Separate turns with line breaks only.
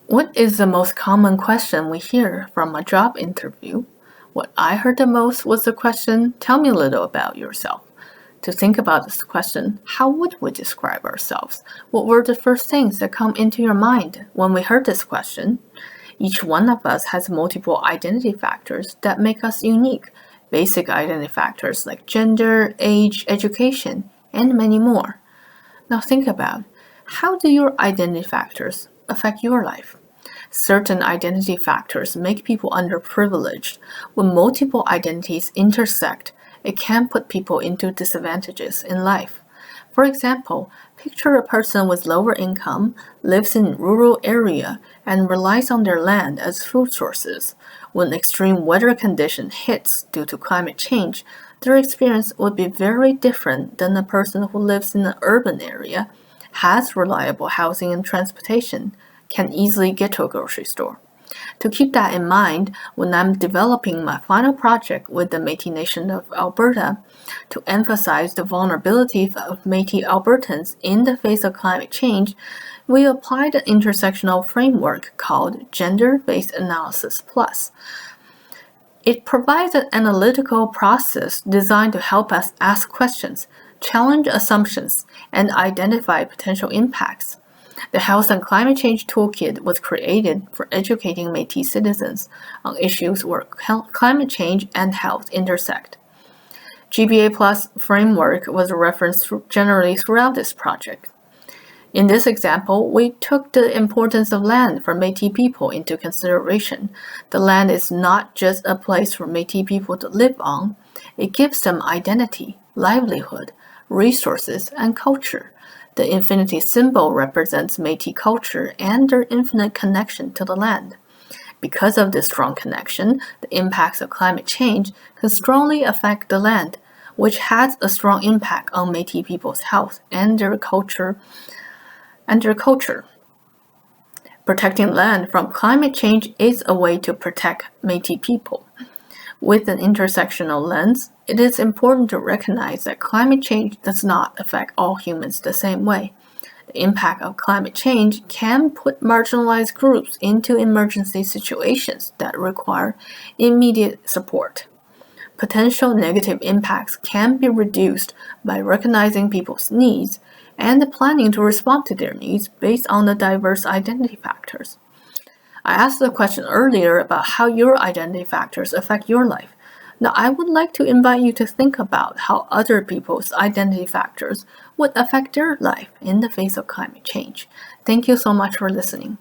What is the most common question we hear from a job interview? What I heard the most was the question, tell me a little about yourself. To think about this question, how would we describe ourselves? What were the first things that come into your mind when we heard this question? Each one of us has multiple identity factors that make us unique. Basic identity factors like gender, age, education, and many more. Now think about, how do your identity factors affect your life? Certain identity factors make people underprivileged. When multiple identities intersect, it can put people into disadvantages in life. For example, picture a person with lower income, lives in a rural area, and relies on their land as food sources. When extreme weather condition hits due to climate change, their experience would be very different than a person who lives in an urban area, has reliable housing and transportation, can easily get to a grocery store. To keep that in mind, when I'm developing my final project with the Métis Nation of Alberta, to emphasize the vulnerability of Métis Albertans in the face of climate change, we applied an intersectional framework called Gender-Based Analysis Plus. It provides an analytical process designed to help us ask questions, challenge assumptions, and identify potential impacts. The Health and Climate Change Toolkit was created for educating Métis citizens on issues where climate change and health intersect. GBA Plus framework was referenced generally throughout this project. In this example, we took the importance of land for Métis people into consideration. The land is not just a place for Métis people to live on. It gives them identity, livelihood, resources, and culture. The infinity symbol represents Métis culture and their infinite connection to the land. Because of this strong connection, the impacts of climate change can strongly affect the land, which has a strong impact on Métis people's health and their culture. Protecting land from climate change is a way to protect Métis people. With an intersectional lens, it is important to recognize that climate change does not affect all humans the same way. The impact of climate change can put marginalized groups into emergency situations that require immediate support. Potential negative impacts can be reduced by recognizing people's needs and planning to respond to their needs based on the diverse identity factors. I asked the question earlier about how your identity factors affect your life. Now, I would like to invite you to think about how other people's identity factors would affect their life in the face of climate change. Thank you so much for listening.